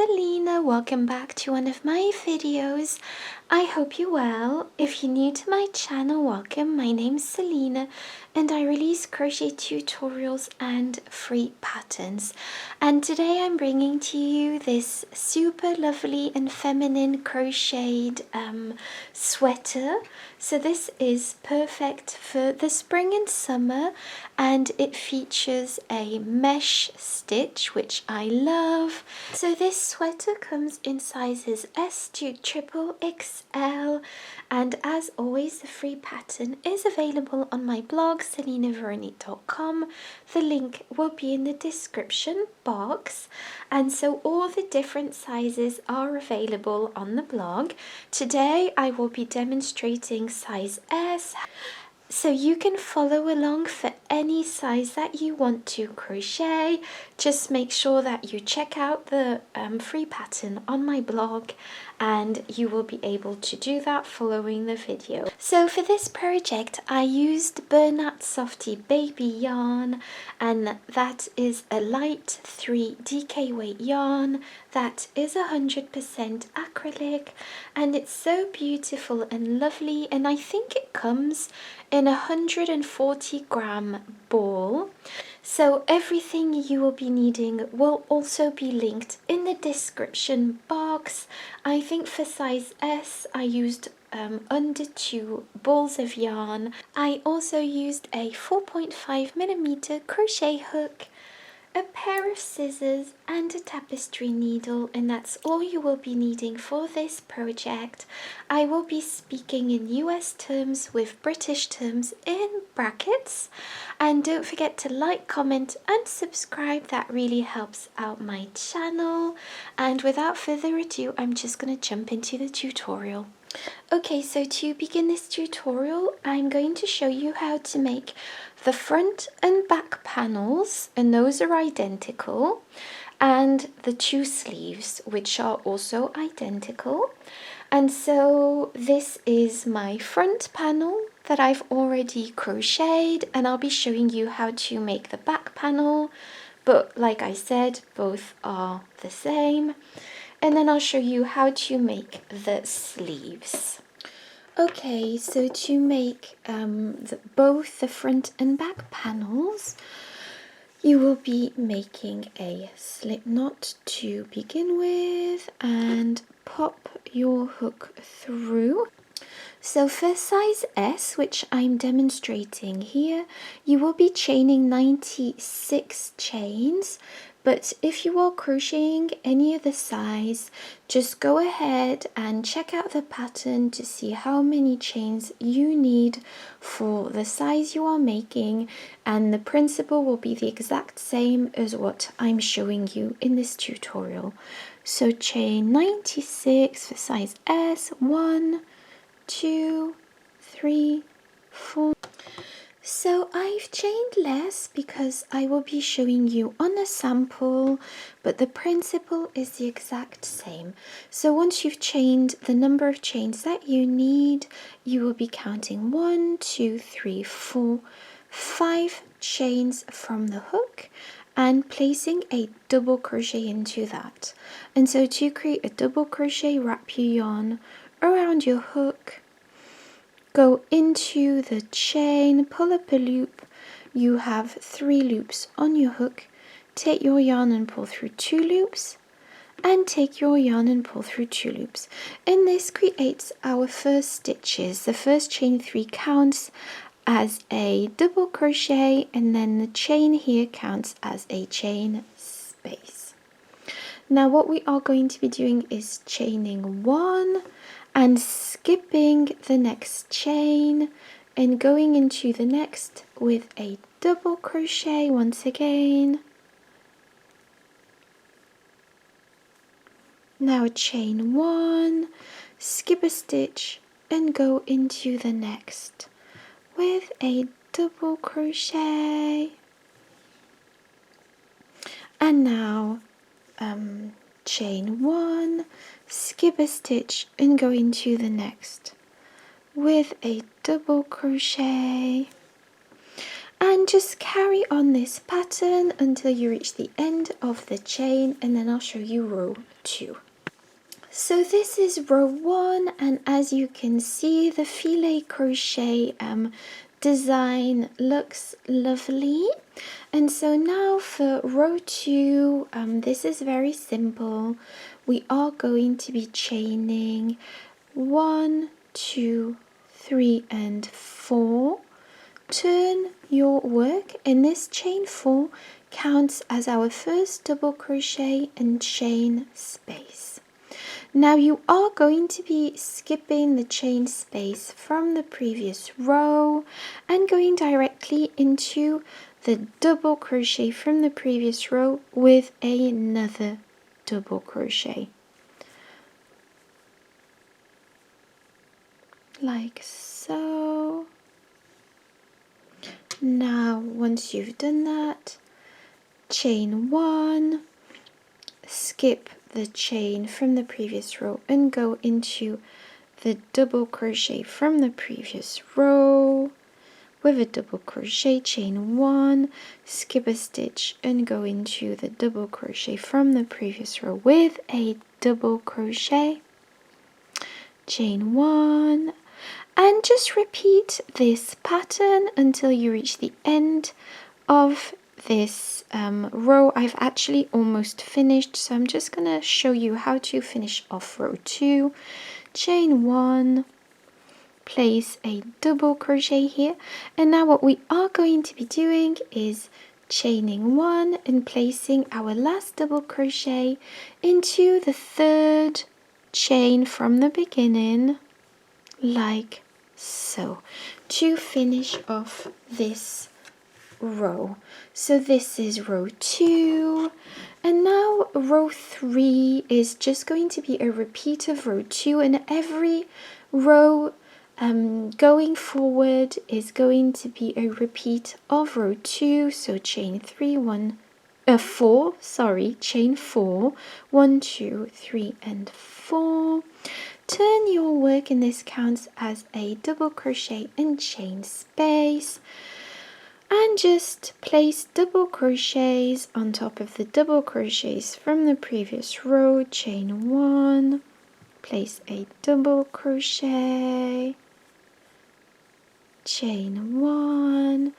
Selina, welcome back to one of my videos. I hope you're well. If you're new to my channel, welcome. My name's Selina and I release crochet tutorials and free patterns. And today I'm bringing to you this super lovely and feminine crocheted sweater. So this is perfect for the spring and summer, and it features a mesh stitch, which I love. So this sweater comes in sizes S to XXXL, and as always the free pattern is available on my blog selinaveronique.com. The link will be in the description box, and so all the different sizes are available on the blog. Today I will be demonstrating size S, so you can follow along for any size that you want to crochet. Just make sure that you check out the free pattern on my blog, and you will be able to do that following the video. So for this project I used Bernat Softy baby yarn, and that is a light 3 DK weight yarn that is 100% acrylic, and it's so beautiful and lovely, and I think it comes in a 140 gram ball. So everything you will be needing will also be linked in the description box. I think for size S I used under 2 balls of yarn. I also used a 4.5mm crochet hook, a pair of scissors and a tapestry needle, and that's all you will be needing for this project. I will be speaking in US terms with British terms in brackets, and don't forget to like, comment and subscribe. That really helps out my channel. And without further ado, I'm just going to jump into the tutorial. Okay, so to begin this tutorial, I'm going to show you how to make the front and back panels, and those are identical, and the 2 sleeves, which are also identical. And so this is my front panel that I've already crocheted, and I'll be showing you how to make the back panel, but like I said, both are the same. And then I'll show you how to make the sleeves. Okay, so to make both the front and back panels, you will be making a slip knot to begin with and pop your hook through. So for size S, which I'm demonstrating here, you will be chaining 96 chains. But if you are crocheting any other size, just go ahead and check out the pattern to see how many chains you need for the size you are making, and the principle will be the exact same as what I'm showing you in this tutorial. So chain 96 for size S, 1, 2, 3, 4. So I've chained less because I will be showing you on a sample, but the principle is the exact same. So once you've chained the number of chains that you need, you will be counting 1, 2, 3, 4, 5 chains from the hook and placing a double crochet into that. And so to create a double crochet, wrap your yarn around your hook, go into the chain, pull up a loop. You have 3 loops on your hook. Take your yarn and pull through 2 loops, and take your yarn and pull through 2 loops. And this creates our first stitches. The first chain 3 counts as a double crochet, and then the chain here counts as a chain space. Now what we are going to be doing is chaining 1 and skipping the next chain and going into the next with a double crochet once again. Now chain 1, skip a stitch and go into the next with a double crochet. And now chain 1, skip a stitch and go into the next with a double crochet. and just carry on this pattern until you reach the end of the chain, and then I'll show you row 2. So this is row 1, and as you can see, the filet crochet design looks lovely. And so now for row 2, this is very simple. We are going to be chaining 1, 2, 3 and 4. Turn your work, and this chain 4 counts as our first double crochet and chain space. Now you are going to be skipping the chain space from the previous row and going directly into the double crochet from the previous row with another double crochet, like so. Now once you've done that, chain 1, skip the chain from the previous row and go into the double crochet from the previous row with a double crochet, chain 1, skip a stitch and go into the double crochet from the previous row with a double crochet, chain 1, and just repeat this pattern until you reach the end of this row. I've actually almost finished, so I'm just going to show you how to finish off row 2. Chain 1, place a double crochet here, and now what we are going to be doing is chaining 1 and placing our last double crochet into the 3rd chain from the beginning, like so, to finish off this row. So this is row 2, and now row 3 is just going to be a repeat of row 2, and every row going forward is going to be a repeat of row 2. So chain 4, chain 4, 1, 2, 3 and 4. Turn your work, and this counts as a double crochet and chain space, and just place double crochets on top of the double crochets from the previous row. Chain 1, place a double crochet, chain 1,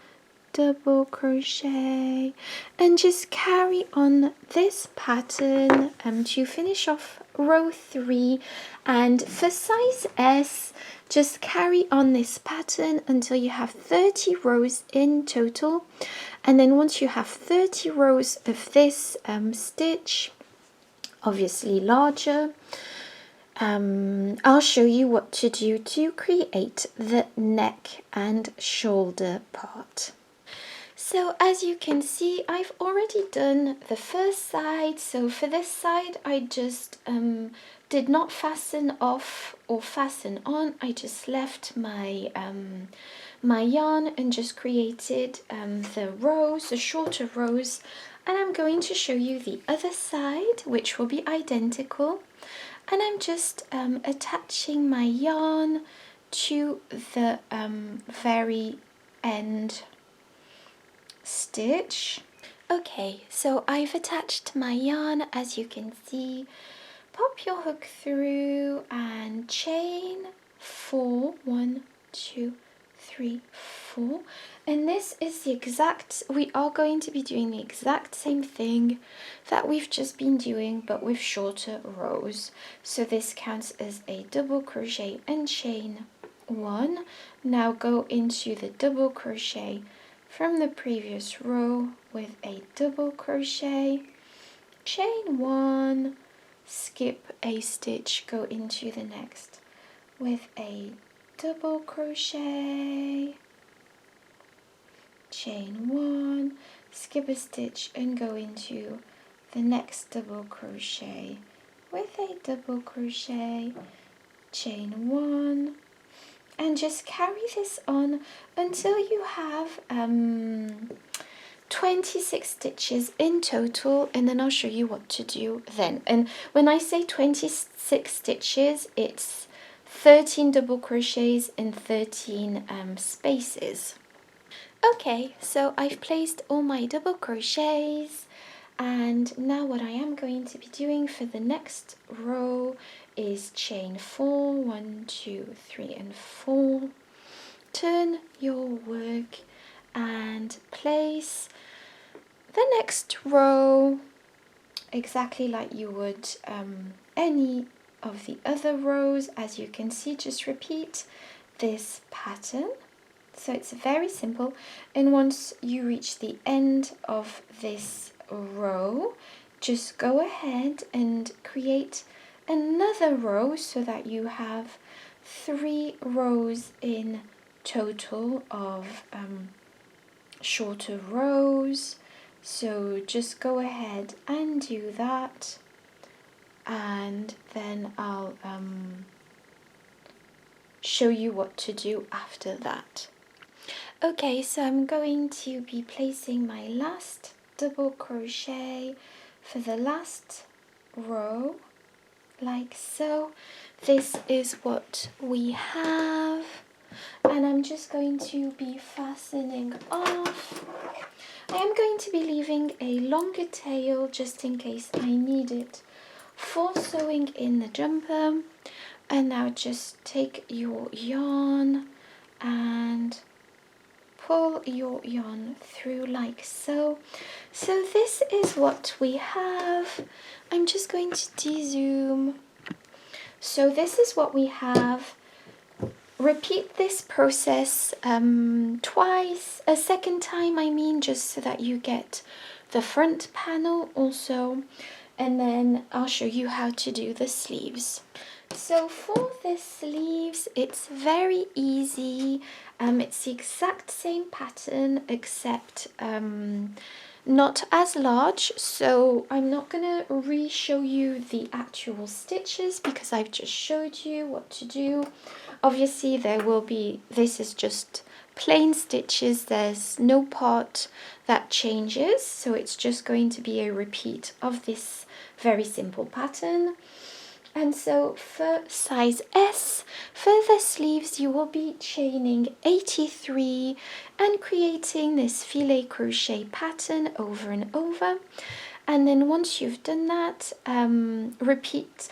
double crochet, and just carry on this pattern to finish off row 3. And for size S, just carry on this pattern until you have 30 rows in total, and then once you have 30 rows of this stitch, obviously larger, I'll show you what to do to create the neck and shoulder part. So as you can see, I've already done the first side. So for this side, I just did not fasten off or fasten on. I just left my my yarn and just created the rows, the shorter rows. And I'm going to show you the other side, which will be identical. And I'm just attaching my yarn to the very end stitch. Okay, so I've attached my yarn, as you can see. Pop your hook through and chain 4, 1, 2, 3, 4, and this is the exact, we are going to be doing the exact same thing that we've just been doing, but with shorter rows. So this counts as a double crochet and chain 1. Now go into the double crochet from the previous row with a double crochet, chain 1, skip a stitch, go into the next with a double crochet, chain 1, skip a stitch and go into the next double crochet with a double crochet, chain 1, and just carry this on until you have 26 stitches in total, and then I'll show you what to do then. And when I say 26 stitches, it's 13 double crochets and 13 spaces. Okay, so I've placed all my double crochets, and now what I am going to be doing for the next row is chain 4, 1, 2, 3 and 4. Turn your work and place the next row exactly like you would any of the other rows. As you can see, just repeat this pattern. So it's very simple, and once you reach the end of this row, just go ahead and create another row so that you have 3 rows in total of shorter rows. So just go ahead and do that, and then I'll show you what to do after that. Okay, so I'm going to be placing my last double crochet for the last row, like so. This is what we have, and I'm just going to be fastening off. I am going to be leaving a longer tail just in case I need it for sewing in the jumper. And now just take your yarn and pull your yarn through like so. So this is what we have. I'm just going to de-zoom. So this is what we have. Repeat this process twice, a second time I mean, just so that you get the front panel also, and then I'll show you how to do the sleeves. So for the sleeves, it's very easy. It's the exact same pattern except not as large, so I'm not gonna re-show you the actual stitches because I've just showed you what to do. Obviously there will be, this is just plain stitches, there's no part that changes, so it's just going to be a repeat of this very simple pattern. And so for size S, for the sleeves, you will be chaining 83 and creating this filet crochet pattern over and over. And then once you've done that, repeat.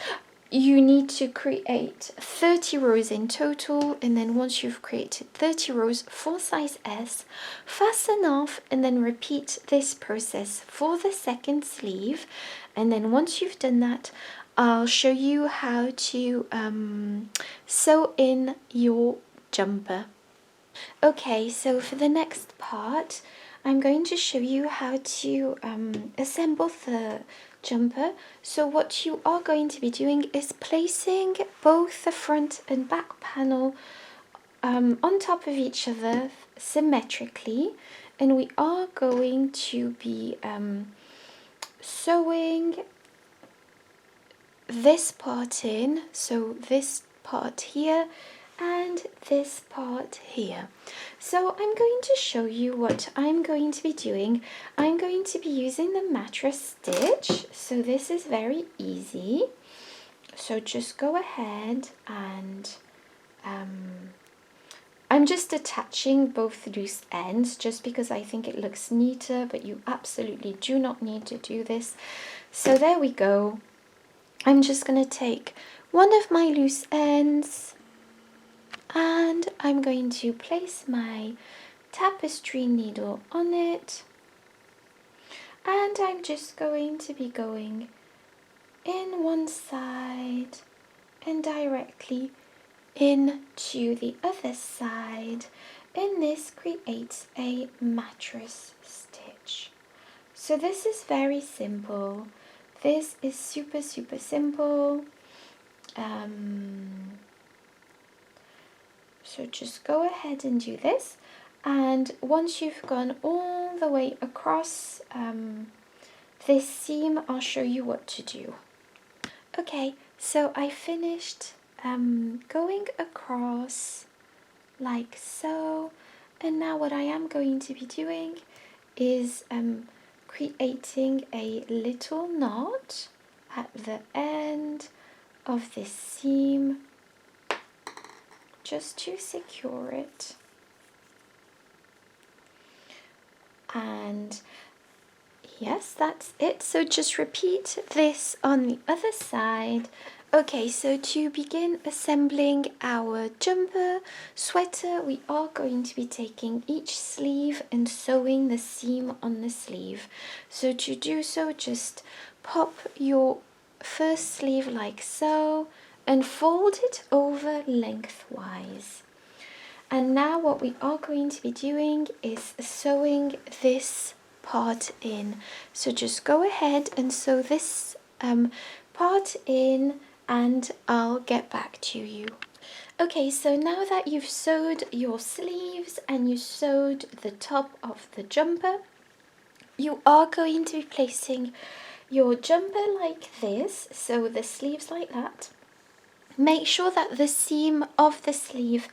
You need to create 30 rows in total, and then once you've created 30 rows for size S, fasten off and then repeat this process for the second sleeve. And then once you've done that, I'll show you how to sew in your jumper. Okay, so for the next part, I'm going to show you how to assemble the jumper. So what you are going to be doing is placing both the front and back panel on top of each other symmetrically, and we are going to be sewing this part in, so this part here and this part here. So I'm going to show you what I'm going to be doing. I'm going to be using the mattress stitch, so this is very easy. So just go ahead and I'm just attaching both loose ends just because I think it looks neater, but you absolutely do not need to do this. So there we go. I'm just going to take one of my loose ends and I'm going to place my tapestry needle on it, and I'm just going to be going in one side and directly into the other side, and this creates a mattress stitch. So this is very simple. This is super simple. So just go ahead and do this, and once you've gone all the way across this seam, I'll show you what to do. Okay, so I finished going across like so, and now what I am going to be doing is creating a little knot at the end of this seam just to secure it. And yes, that's it. So just repeat this on the other side. Okay, so to begin assembling our jumper sweater, we are going to be taking each sleeve and sewing the seam on the sleeve. So to do so, just pop your first sleeve like so and fold it over lengthwise. And now what we are going to be doing is sewing this part in. So just go ahead and sew this part in and I'll get back to you. Okay, so now that you've sewed your sleeves and you sewed the top of the jumper, you are going to be placing your jumper like this, so the sleeves like that. Make sure that the seam of the sleeve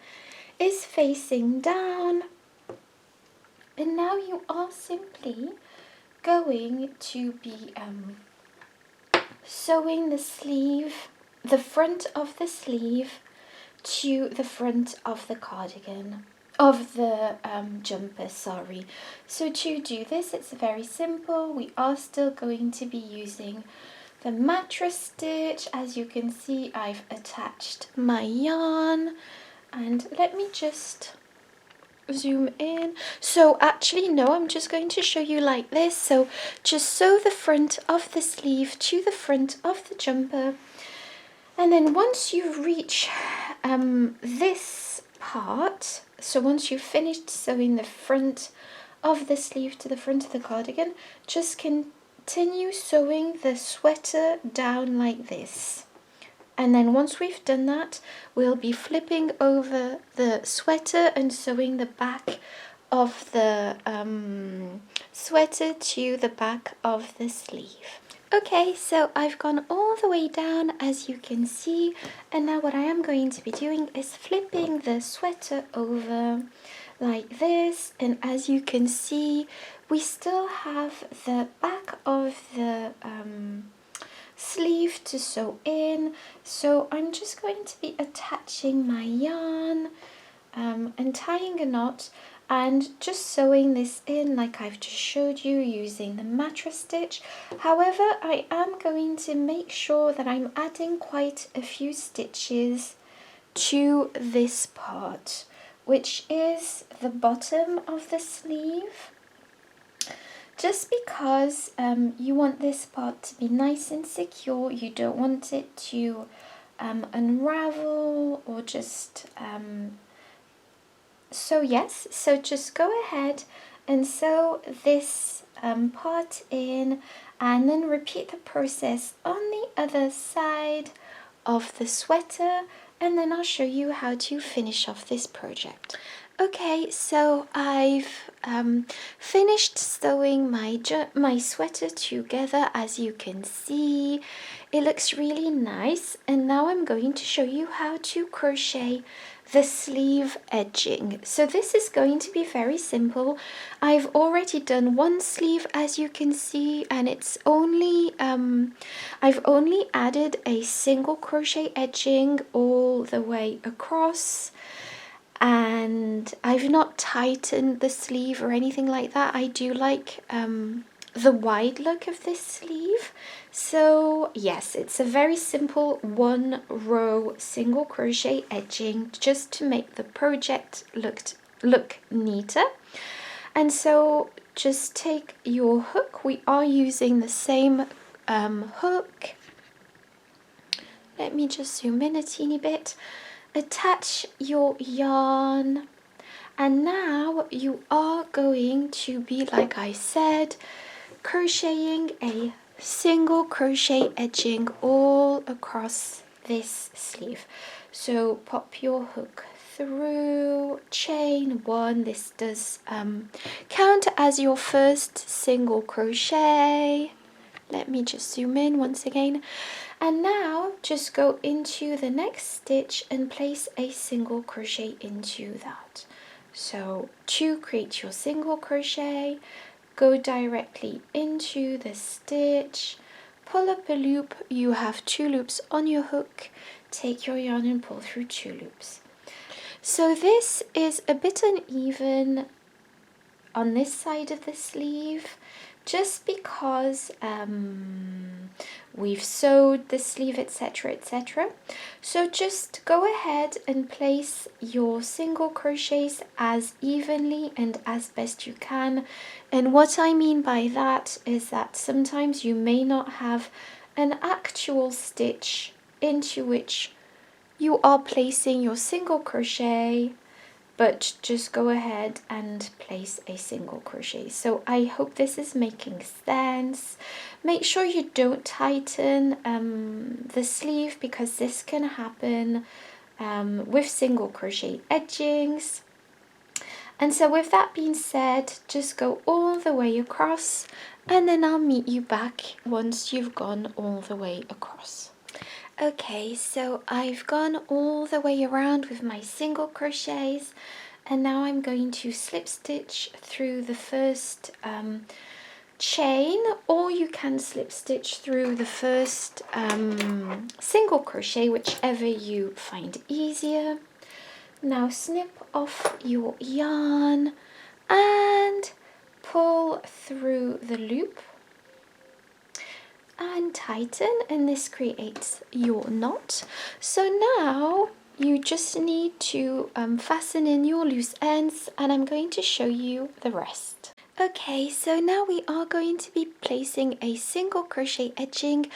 is facing down, and now you are simply going to be sewing the sleeve, the front of the sleeve to the front of the cardigan, of the jumper, sorry. So to do this, it's very simple. We are still going to be using the mattress stitch. As you can see, I've attached my yarn, and let me just zoom in. So actually no, I'm just going to show you like this. So just sew the front of the sleeve to the front of the jumper, and then once you reach this part, so once you've finished sewing the front of the sleeve to the front of the cardigan, just continue sewing the sweater down like this. And then once we've done that, we'll be flipping over the sweater and sewing the back of the sweater to the back of the sleeve. Okay, so I've gone all the way down, as you can see, and now what I am going to be doing is flipping the sweater over like this, and as you can see, we still have the back of the sleeve to sew in. So I'm just going to be attaching my yarn and tying a knot and just sewing this in like I've just showed you using the mattress stitch. However, I am going to make sure that I'm adding quite a few stitches to this part, which is the bottom of the sleeve. Just because you want this part to be nice and secure, you don't want it to unravel or just so just go ahead and sew this part in, and then repeat the process on the other side of the sweater, and then I'll show you how to finish off this project. Okay, so I've finished sewing my sweater together. As you can see, it looks really nice, and now I'm going to show you how to crochet the sleeve edging. So this is going to be very simple. I've already done one sleeve, as you can see, and it's only I've only added a single crochet edging all the way across, and I've not tightened the sleeve or anything like that. I do like the wide look of this sleeve. So yes, it's a very simple 1 row single crochet edging just to make the project look neater. And so just take your hook. We are using the same hook. Let me just zoom in a teeny bit. Attach your yarn, and now you are going to be, like I said, crocheting a single crochet edging all across this sleeve. So pop your hook through, chain 1. This does count as your first single crochet. Let me just zoom in once again. And now just go into the next stitch and place a single crochet into that. So to create your single crochet, go directly into the stitch, pull up a loop. You have 2 loops on your hook. Take your yarn and pull through 2 loops. So this is a bit uneven on this side of the sleeve, just because we've sewed the sleeve, etc, etc. So just go ahead and place your single crochets as evenly and as best you can. And what I mean by that is that sometimes you may not have an actual stitch into which you are placing your single crochet, but just go ahead and place a single crochet. So I hope this is making sense. Make sure you don't tighten the sleeve, because this can happen with single crochet edgings. And so with that being said, just go all the way across, and then I'll meet you back once you've gone all the way across. Okay, so I've gone all the way around with my single crochets, and now I'm going to slip stitch through the first chain, or you can slip stitch through the first single crochet, whichever you find easier. Now snip off your yarn and pull through the loop and tighten, and this creates your knot. So now you just need to fasten in your loose ends, and I'm going to show you the rest. Okay, so now we are going to be placing a single crochet edging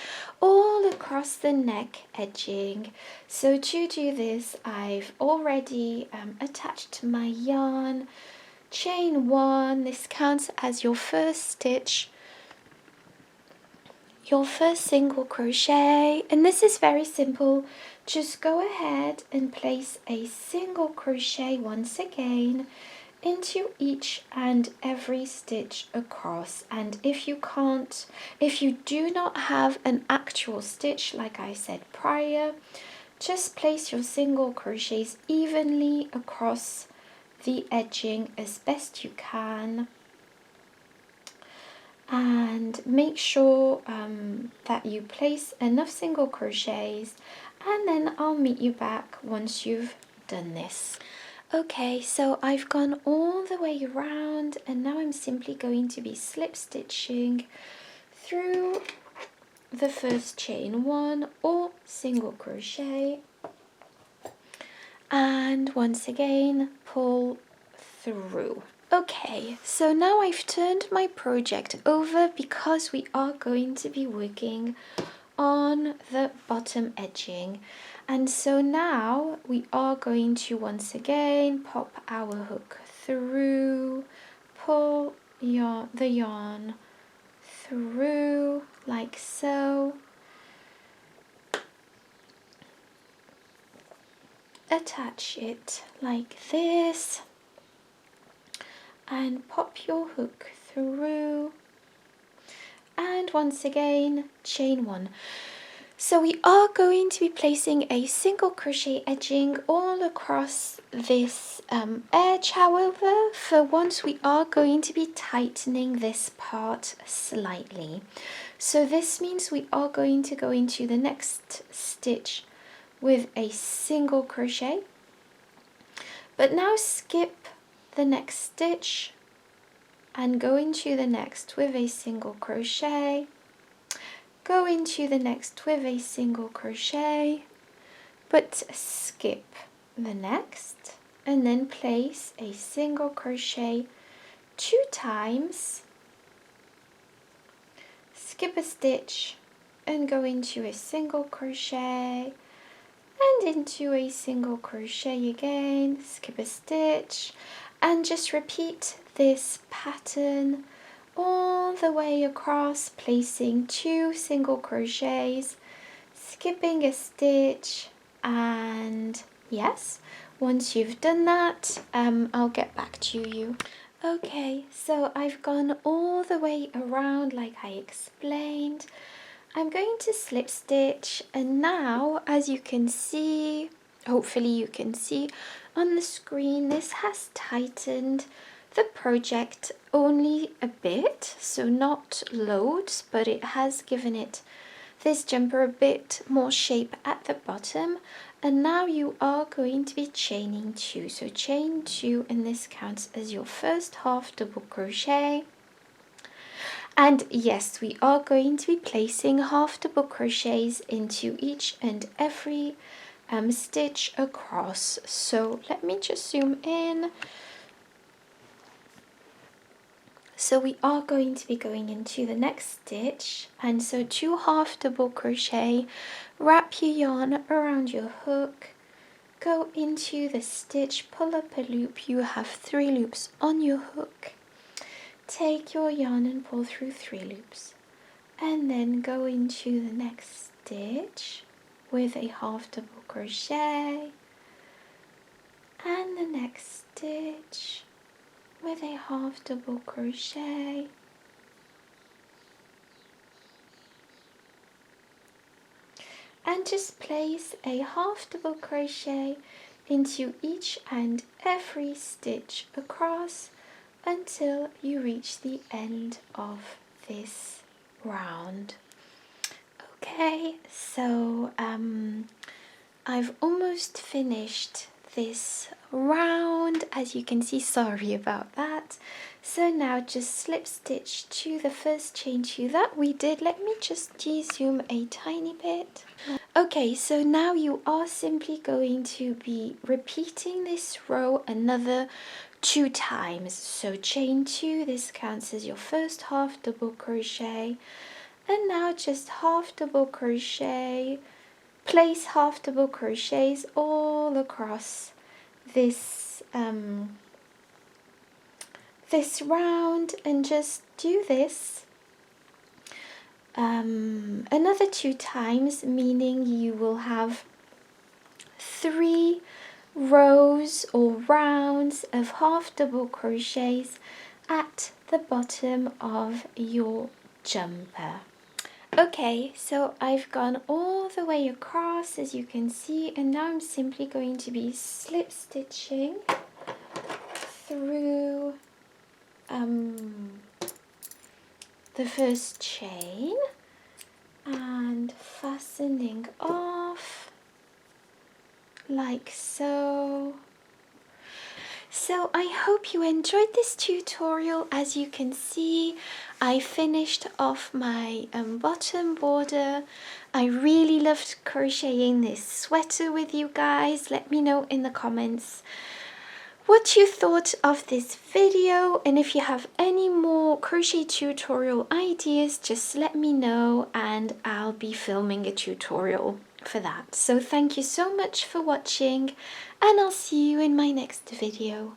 all across the neck edging. So to do this, I've already attached my yarn. Chain 1, this counts as your first stitch, your first single crochet, and this is very simple. Just go ahead and place a single crochet once again into each and every stitch across. And if you do not have an actual stitch, like I said prior, just place your single crochets evenly across the edging as best you can. And make sure that you place enough single crochets, and then I'll meet you back once you've done this. Okay, so I've gone all the way around, and now I'm simply going to be slip stitching through the first chain 1 or single crochet, and once again pull through. Okay, so now I've turned my project over, because we are going to be working on the bottom edging. And so now we are going to once again pop our hook through, pull the yarn through like so, attach it like this, and pop your hook through, and once again chain 1. So we are going to be placing a single crochet edging all across this edge. However, for once we are going to be tightening this part slightly. So this means we are going to go into the next stitch with a single crochet, but now skip the next stitch and go into the next with a single crochet, go into the next with a single crochet, but skip the next, and then place a single crochet 2 times, skip a stitch and go into a single crochet and into a single crochet again, skip a stitch, and just repeat this pattern all the way across, placing 2 single crochets, skipping a stitch, and yes, once you've done that, I'll get back to you. Okay, so I've gone all the way around like I explained. I'm going to slip stitch, and now as you can see, hopefully you can see on the screen, this has tightened the project only a bit, so not loads, but it has given it, this jumper, a bit more shape at the bottom. And now you are going to be chaining 2. So chain 2, and this counts as your first half double crochet. And yes, we are going to be placing half double crochets into each and every stitch across. So let me just zoom in. So we are going to be going into the next stitch, and so 2 half double crochet, wrap your yarn around your hook, go into the stitch, pull up a loop. You have 3 loops on your hook. Take your yarn and pull through 3 loops, and then go into the next stitch with a half double crochet, and the next stitch with a half double crochet, and just place a half double crochet into each and every stitch across until you reach the end of this round. Okay, so I've almost finished this round, as you can see. Sorry about that. So now just slip stitch to the first chain 2 that we did. Let me just de-zoom a tiny bit. Okay, so now you are simply going to be repeating this row another 2 times. So chain 2, this counts as your first half double crochet, and now just half double crochet, place half double crochets all across this this round, and just do this another 2 times, meaning you will have 3 rows or rounds of half double crochets at the bottom of your jumper. Okay, so I've gone all the way across, as you can see, and now I'm simply going to be slip stitching through the first chain and fastening off like so. So I hope you enjoyed this tutorial. As you can see, I finished off my bottom border. I really loved crocheting this sweater with you guys. Let me know in the comments what you thought of this video, and if you have any more crochet tutorial ideas, just let me know and I'll be filming a tutorial for that. So thank you so much for watching, and I'll see you in my next video.